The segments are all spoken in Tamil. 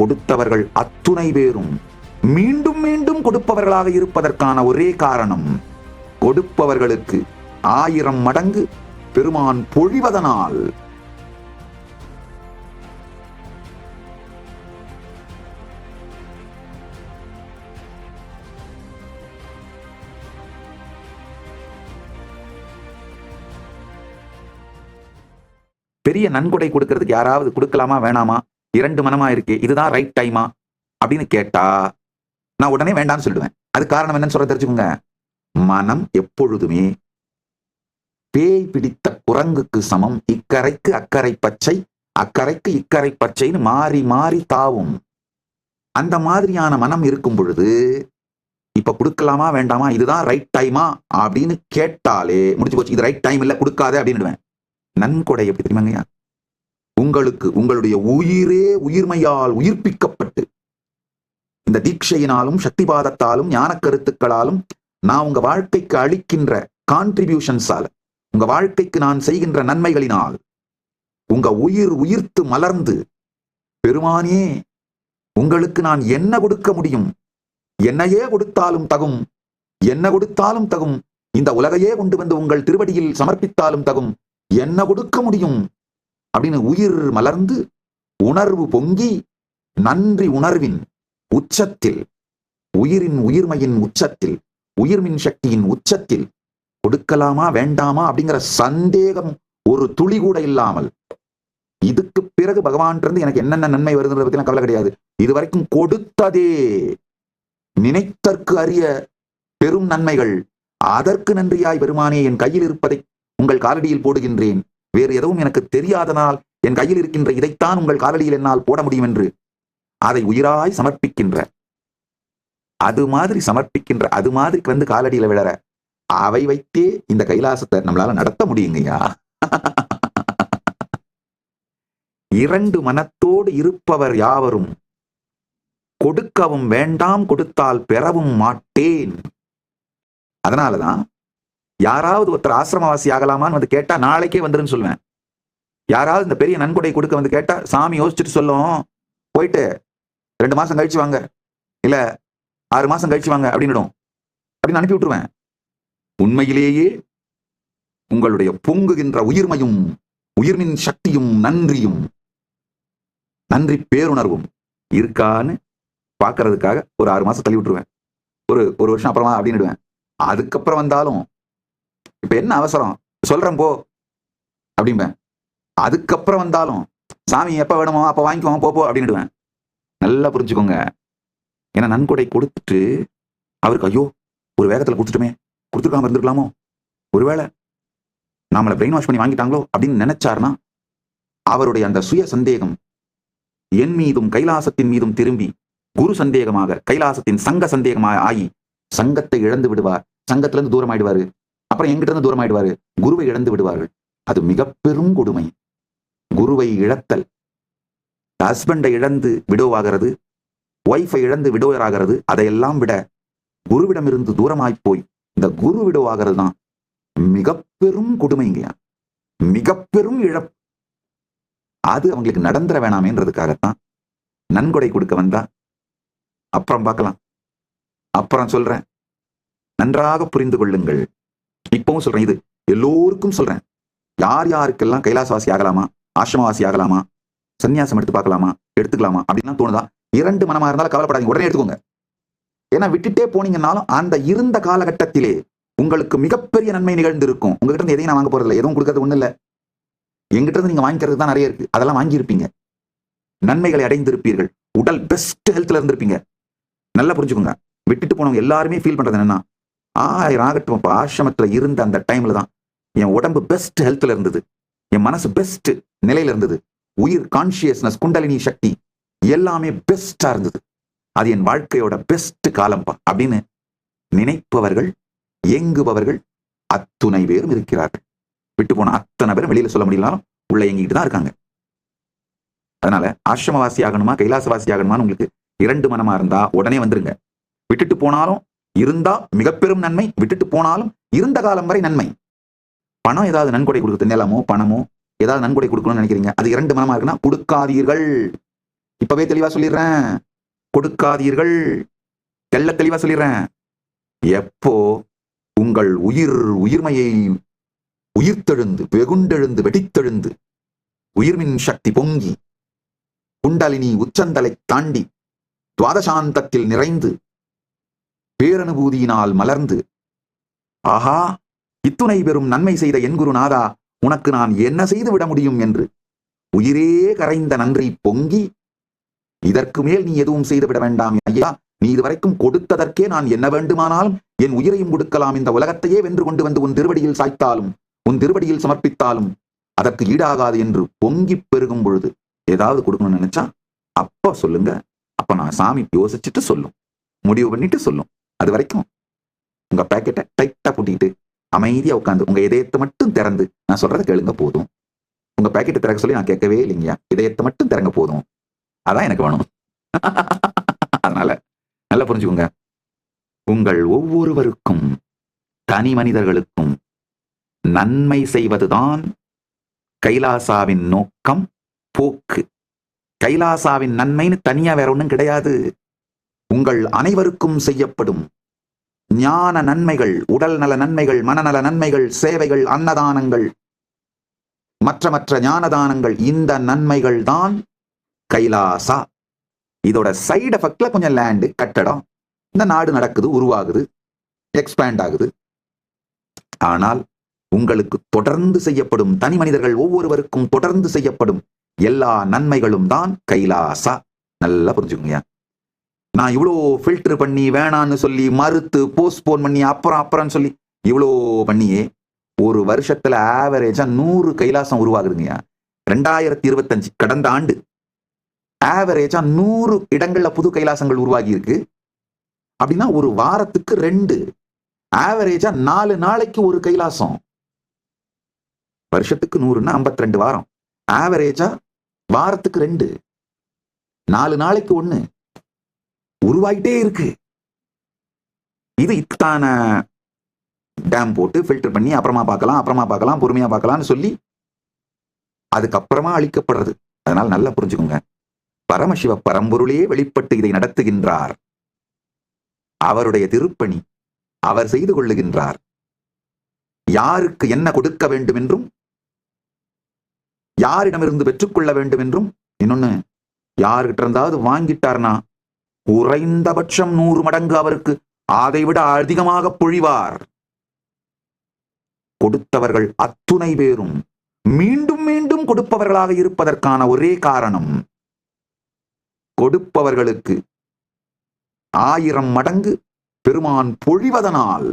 கொடுத்தவர்கள் அத்துணை பேரும் மீண்டும் மீண்டும் கொடுப்பவர்களாக இருப்பதற்கான ஒரே காரணம், கொடுப்பவர்களுக்கு 1000 மடங்கு பெருமான் பொழிவதனால். பெரிய நன்கொடை கொடுக்கறதுக்கு யாராவது கொடுக்கலாமா வேணாமா, 2 மனமா இருக்கு, இதுதான் ரைட் டைமா அப்படின்னு கேட்டா நான் உடனே வேண்டாம்னு சொல்லுவேன். அது காரணம் என்னன்னு சொல்ல தெரிஞ்சுக்கோங்க. மனம் எப்பொழுதுமே பேய் பிடித்த குரங்குக்கு சமம். இக்கரைக்கு அக்கறை பச்சை, அக்கறைக்கு இக்கரை பச்சைன்னு மாறி மாறி தாவும். அந்த மாதிரியான மனம் இருக்கும் பொழுது இப்ப கொடுக்கலாமா வேண்டாமா, இதுதான் ரைட் டைமா அப்படின்னு கேட்டாலே முடிச்சு போச்சு. இது ரைட் டைம் இல்ல, கொடுக்காத அப்படின்னு. நன்கொடை எப்படி தெரியுமாங்கய்யா? உங்களுக்கு உங்களுடைய உயிரே உயிர்மையால் உயிர்ப்பிக்கப்பட்டு இந்த தீட்சையினாலும் சக்திபாதத்தாலும் ஞான கருத்துக்களாலும் நான் உங்க வாழ்க்கைக்கு அளிக்கின்ற கான்ட்ரிபியூஷன்ஸால, உங்க வாழ்க்கைக்கு நான் செய்கின்ற நன்மைகளினால் உங்க உயிர் உயிர்த்து மலர்ந்து, பெருமானே உங்களுக்கு நான் என்ன கொடுக்க முடியும், என்னையே கொடுத்தாலும் தகும், என்ன கொடுத்தாலும் தகும், இந்த உலகையே கொண்டு வந்து உங்கள் திருவடியில் சமர்ப்பித்தாலும் தகும், என்ன கொடுக்க முடியும் அப்படின்னு உயிர் மலர்ந்து உணர்வு பொங்கி நன்றி உணர்வின் உச்சத்தில், உயிரின் உயிர்மையின் உச்சத்தில், உயிர்மின் சக்தியின் உச்சத்தில் கொடுக்கலாமா வேண்டாமா அப்படிங்கிற சந்தேகம் ஒரு துளி கூட இல்லாமல், இதுக்கு பிறகு பகவான் இருந்து எனக்கு என்னென்ன நன்மை வருதுன்றத பத்தி கவலை கிடையாது, இதுவரைக்கும் கொடுத்ததே நினைத்தற்கு அறிய பெரும் நன்மைகள், அதற்கு நன்றியாய் பெருமானே என் கையில் இருப்பதை உங்கள் காலடியில் போடுகின்றேன், வேறு எதுவும் எனக்கு தெரியாதனால் என் கையில் இருக்கின்ற இதைத்தான் உங்கள் காலடியில் என்னால் போட முடியும் என்று அதை உயிராய் சமர்ப்பிக்கின்ற, அது மாதிரி சமர்ப்பிக்கின்ற, அது மாதிரி வந்து காலடியில விழற, அவை வைத்தே இந்த கைலாசத்தை நம்மளால நடத்த முடியுங்கய்யா. 2 மனத்தோடு இருப்பவர் யாவரும் கொடுக்கவும் வேண்டாம், கொடுத்தால் பெறவும் மாட்டேன். அதனாலதான் யாராவது ஒருத்தர் ஆசிரமவாசி ஆகலாமான்னு வந்து கேட்டா நாளைக்கே வந்துருன்னு சொல்லுவேன். யாராவது இந்த பெரிய நன்கொடை கொடுக்க வந்து கேட்டா சாமி யோசிச்சுட்டு சொல்லும், போயிட்டு 2 மாசம் கழிச்சு வாங்க, இல்ல 6 மாசம் கழிச்சு வாங்க அப்படின்னு அனுப்பி விட்டுருவேன். உண்மையிலேயே உங்களுடைய பொங்குகின்ற உயிர்மையும் உயிர்மின் சக்தியும் நன்றியும் நன்றி பேருணர்வும் இருக்கான்னு பாக்குறதுக்காக ஒரு 6 மாசம் தள்ளி விட்டுருவேன். ஒரு வருஷம் அப்புறமா அப்படின்னு. அதுக்கப்புறம் வந்தாலும் இப்ப என்ன அவசரம், சொல்றேன் போ அப்படிம்பேன். அதுக்கப்புறம் வந்தாலும் சாமி எப்ப வேணுமோ அப்ப வாங்கிக்குவோம் போ அப்படின்னுடுவேன். நல்லா புரிஞ்சுக்கோங்க. ஏன்னா நன்கொடை கொடுத்துட்டு அவருக்கு ஐயோ ஒரு வேகத்துல கொடுத்துட்டுமே, கொடுத்துருக்காம இருந்திருக்கலாமோ, ஒருவேளை நாமளை பிரெயின் வாஷ் பண்ணி வாங்கிட்டாங்களோ அப்படின்னு நினைச்சாருன்னா அவருடைய அந்த சுய சந்தேகம் என் மீதும் கைலாசத்தின் மீதும் திரும்பி குரு சந்தேகமாக, கைலாசத்தின் சங்க சந்தேகமாக ஆகி சங்கத்தை இழந்து விடுவார். சங்கத்துல இருந்து தூரம் ஆயிடுவாரு. அப்புறம் எங்கிட்ட இருந்து தூரம் ஆயிடுவாரு. குருவை இழந்து விடுவார்கள். அது மிக பெரும் கொடுமை. குருவை இழத்தல், ஹஸ்பண்டை இழந்து விடோவாகிறது, ஒய்ஃபை இழந்து விடோவர் ஆகிறது, அதையெல்லாம் விட குருவிடம் இருந்து தூரமாய் போய் இந்த குரு விடோ ஆகிறது தான் மிக பெரும் கொடுமைங்க, மிக பெரும் இழப்பு. அது அவங்களுக்கு நடந்துட வேணாமேன்றதுக்காகத்தான் நன்கொடை கொடுக்க வந்தா அப்புறம் பார்க்கலாம், அப்புறம் சொல்றேன், நன்றாக புரிந்து கொள்ளுங்கள். இப்பவும் சொல்றேன், இது எல்லோருக்கும் சொல்றேன். யார் யாருக்கெல்லாம் கைலாசவாசி ஆகலாமா, ஆசிரமவாசி ஆகலாமா, சன்னியாசம் எடுத்து பார்க்கலாமா, எடுத்துக்கலாமா அப்படின்னா தோணுதா, 2 மனமா இருந்தாலும் கவலைப்படாதீங்க, உடனே எடுத்துக்கோங்க. ஏன்னா விட்டுட்டே போனீங்கன்னாலும் அந்த இருந்த காலகட்டத்திலே உங்களுக்கு மிகப்பெரிய நன்மை நிகழ்ந்து இருக்கும். உங்ககிட்ட இருந்து எதையும் நான் வாங்க போறதில்லை, எதுவும் கொடுக்கறது ஒண்ணு இல்லை. எங்கிட்ட இருந்து நீங்க வாங்கிக்கிறது தான் நிறைய இருக்கு. அதெல்லாம் வாங்கியிருப்பீங்க, நன்மைகளை அடைந்திருப்பீர்கள், உடல் பெஸ்ட் ஹெல்த்ல இருந்திருப்பீங்க. நல்லா புரிஞ்சுக்கோங்க. விட்டுட்டு போனவங்க எல்லாருமே ஃபீல் பண்றது என்னன்னா, 1000 ஆகட்டும், ஆசிரமத்துல இருந்த அந்த டைம்ல தான் என் உடம்பு பெஸ்ட் ஹெல்த்ல இருந்தது, என் மனசு பெஸ்ட் நிலையில இருந்தது, உயிர் கான்சியஸ்னஸ் குண்டலினி சக்தி எல்லாமே பெஸ்டா இருந்தது, அது என் வாழ்க்கையோட பெஸ்ட் காலம்பா அப்படின்னு நினைப்பவர்கள், இயங்குபவர்கள் அத்துணை பேரும் இருக்கிறார்கள். விட்டு போன அத்தனை பேரும் வெளியில சொல்ல முடியலாம், உள்ள இயங்கிட்டு தான் இருக்காங்க. அதனால ஆசிரமவாசி ஆகணுமா கைலாசவாசி ஆகணுமான்னு உங்களுக்கு 2 மனமா இருந்தா உடனே வந்துருங்க. விட்டுட்டு போனாலும் இருந்தா மிக பெரும் நன்மை, விட்டுட்டு போனாலும் இருந்த காலம் வரை நன்மை. பணம் ஏதாவது நன்கொடை கொடுக்குறது, நிலமோ பணமோ ஏதாவது நன்கொடை கொடுக்கணும்னு நினைக்கிறீங்க, அது 2 மனமா இருக்குன்னா கொடுக்காதீர்கள். இப்பவே தெளிவா சொல்லிடுறேன், கொடுக்காதீர்கள். தெள்ள தெளிவா சொல்லிடுறேன். எப்போ உங்கள் உயிர்மையை உயிர்த்தெழுந்து வெகுண்டெழுந்து வெடித்தெழுந்து உயிர்மின் சக்தி பொங்கி குண்டலினி உச்சந்தலை தாண்டி துவாதசாந்தத்தில் நிறைந்து பேரனுபூதியினால் மலர்ந்து, ஆஹா, இத்துணை பெரும் நன்மை செய்த என் குருநாதா, உனக்கு நான் என்ன செய்து விட முடியும் என்று உயிரே கரைந்த நன்றி பொங்கி, இதற்கு மேல் நீ எதுவும் செய்து விட வேண்டாம் ஐயா, நீ இதுவரைக்கும் கொடுத்ததற்கே நான் என்ன வேண்டுமானாலும் என் உயிரையும் கொடுக்கலாம், இந்த உலகத்தையே வென்று கொண்டு வந்து உன் திருவடியில் சாய்த்தாலும் உன் திருவடியில் சமர்ப்பித்தாலும் அதற்கு ஈடாகாது என்று பொங்கி பெருகும் பொழுது ஏதாவது கொடுக்கணும்னு நினைச்சா அப்ப சொல்லுங்க. அப்ப நான் சாமி யோசிச்சுட்டு சொல்லும், முடிவு பண்ணிட்டு சொல்லும். அது வரைக்கும் உங்க பேக்கெட்டை டைட்டா பூட்டிக்கிட்டு அமைதியா உட்காந்து உங்க இதயத்தை மட்டும் திறந்து நான் சொல்றதை கேளுங்க போதும். உங்க பேக்கெட்டை திறக்க சொல்லி நான் கேட்கவே இல்லைங்கயா, இதயத்தை மட்டும் திறங்க போதும், அதான் எனக்கு வேணும். அதனால நல்லா புரிஞ்சுக்கோங்க, உங்கள் ஒவ்வொருவருக்கும் தனி மனிதர்களுக்கும் நன்மை செய்வதுதான் கைலாசாவின் நோக்கம், போக்கு. கைலாசாவின் நன்மைன்னு தனியா வேற ஒன்றும் கிடையாது. உங்கள் அனைவருக்கும் செய்யப்படும் ஞான நன்மைகள், உடல் நல நன்மைகள், மனநல நன்மைகள், சேவைகள், அன்னதானங்கள், மற்ற ஞானதானங்கள், இந்த நன்மைகள் தான் கைலாசா. இதோட சைடு எஃபெக்ட்ல கொஞ்சம் லேண்டு, கட்டடம், இந்த நாடு நடக்குது, உருவாகுது, எக்ஸ்பேண்ட் ஆகுது. ஆனால் உங்களுக்கு தொடர்ந்து செய்யப்படும், தனி மனிதர்கள் ஒவ்வொருவருக்கும் தொடர்ந்து செய்யப்படும் எல்லா நன்மைகளும் தான் கைலாசா. நல்லா புரிஞ்சுக்கோங்க. நான் இவ்வளோ ஃபில்டர் பண்ணி வேணான்னு சொல்லி மறுத்து போஸ்ட்போன் பண்ணி அப்புறம் சொல்லி இவ்வளோ பண்ணியே ஒரு வருஷத்துல ஆவரேஜா 100 கைலாசம் உருவாகுதுங்க. 2025 கடந்த ஆண்டு ஆவரேஜா 100 இடங்கள்ல புது கைலாசங்கள் உருவாகி இருக்கு. அப்படின்னா ஒரு வாரத்துக்கு 2, ஆவரேஜா 4 நாளைக்கு ஒரு கைலாசம். வருஷத்துக்கு 100ன்னா 52 வாரம், ஆவரேஜா வாரத்துக்கு 2, 4 நாளைக்கு 1 உருவாயிட்டே இருக்கு. இது இத்தான டேம் போட்டு ஃபில்டர் பண்ணி அப்புறமா பார்க்கலாம் பொறுமையா பார்க்கலாம்னு சொல்லி அதுக்கப்புறமா அளிக்கப்படுறது. அதனால நல்லா புரிஞ்சுக்கோங்க, பரமசிவ பரம்பொருளே வெளிப்பட்டு இதை நடத்துகின்றார். அவருடைய திருப்பணி அவர் செய்து கொள்ளுகின்றார். யாருக்கு என்ன கொடுக்க வேண்டும் என்றும் யாரிடமிருந்து பெற்றுக்கொள்ள வேண்டும் என்றும், இன்னொன்னு யாருகிட்ட இருந்தாவது வாங்கிட்டார்னா குறைந்தபட்சம் 100 மடங்கு அவருக்கு அதை விட அதிகமாக பொழிவார். கொடுத்தவர்கள் அத்துணை பேரும் மீண்டும் மீண்டும் கொடுப்பவர்களாக இருப்பதற்கான ஒரே காரணம், கொடுப்பவர்களுக்கு 1000 மடங்கு பெருமான் பொழிவதனால்.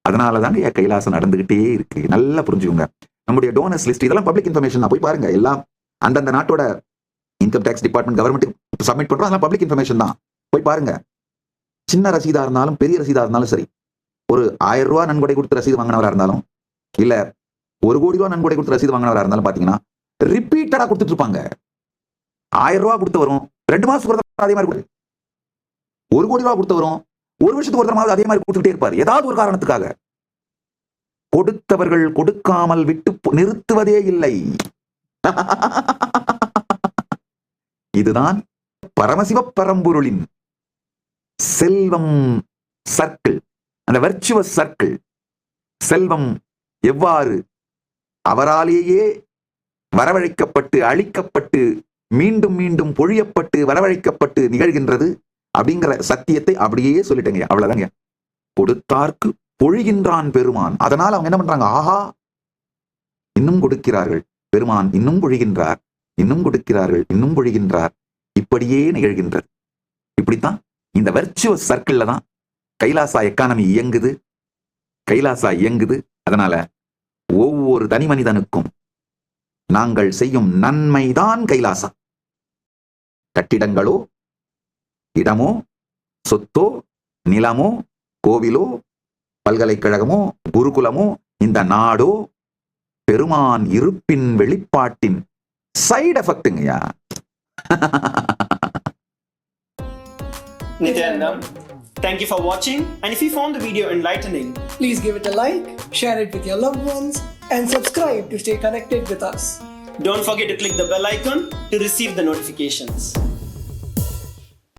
அதனாலதாங்க கைலாசம் நடந்துகிட்டே இருக்கு. நல்லா புரிஞ்சுக்கோங்க. நம்முடைய டோனர்ஸ் லிஸ்ட் இதெல்லாம் பப்ளிக் இன்ஃபர்மேஷன், போய் பாருங்க. எல்லாம் அந்தந்த நாட்டோட income tax department government submit பண்றோம், அதெல்லாம் பப்ளிக் இன்ஃபர்மேஷன் தான். போய் பாருங்க. சின்ன ரசீதா இருந்தாலும் பெரிய ரசீதா இருந்தாலும் சரி, ஒரு 1000 ரூபாய் நன்கொடை கொடுத்து ரசீது வாங்கினவரா இருந்தாலும் இல்ல 1 கோடி ரூபாய் நன்கொடை கொடுத்து ரசீது வாங்கினவரா இருந்தாலும் பாத்தீங்கன்னா ரிப்பீட்டடா கொடுத்துட்டு இருப்பாங்க. 1000 ரூபாய் கொடுத்து வரும், 2 மாசத்துக்கு அதே மாதிரி 1 கோடி ரூபாய் கொடுத்து வரும், 1 வருஷத்துக்கு ஒருத்தரமாவது அதே மாதிரி கொடுத்துட்டே இருப்பார், ஏதாவது ஒரு காரணத்துக்காக. கொடுத்தவர்கள் கொடுக்காமல் விட்டு நிறுத்துவதே இல்லை. இதுதான் பரமசிவ பரம்பொருளின் செல்வம் சர்க்கிள், அந்த வர்ச்சுவஸ் சர்க்கிள். செல்வம் எவ்வாறு அவராலேயே வரவழைக்கப்பட்டு அழிக்கப்பட்டு மீண்டும் மீண்டும் பொழியப்பட்டு வரவழைக்கப்பட்டு நிகழ்கின்றது அப்படிங்கிற சத்தியத்தை அப்படியே சொல்லிட்டேங்க. அவ்வளவுதாங்க. கொடுத்தார்க்கு பொழிகின்றான் பெருமான். அதனால அவங்க என்ன பண்றாங்க, ஆஹா இன்னும் கொடுக்கிறார்கள், பெருமான் இன்னும் பொழிகின்றார், இன்னும் கொடுக்கிறார்கள், இன்னும் பொழிகின்றார், இப்படியே நிகழ்கின்றது. இப்படித்தான் இந்த வர்ச்சுவஸ் சர்க்கிள்ல தான் கைலாசா எக்கானமி இயங்குது, கைலாசா இயங்குது. அதனால ஒவ்வொரு தனி மனிதனுக்கும் நாங்கள் செய்யும் நன்மைதான் கைலாசா. கட்டிடங்களோ இடமோ சொத்தோ நிலமோ கோவிலோ பல்கலைக்கழகமோ குருகுலமோ இந்த நாடோ பெருமான் இருப்பின் வெளிப்பாட்டின் side எஃபெக்ட்டுங்கய்யா. Nityanandam, thank you for watching, and if you found the video enlightening, please give it a like, share it with your loved ones, and subscribe to stay connected with us. don't forget to click the bell icon to receive the notifications.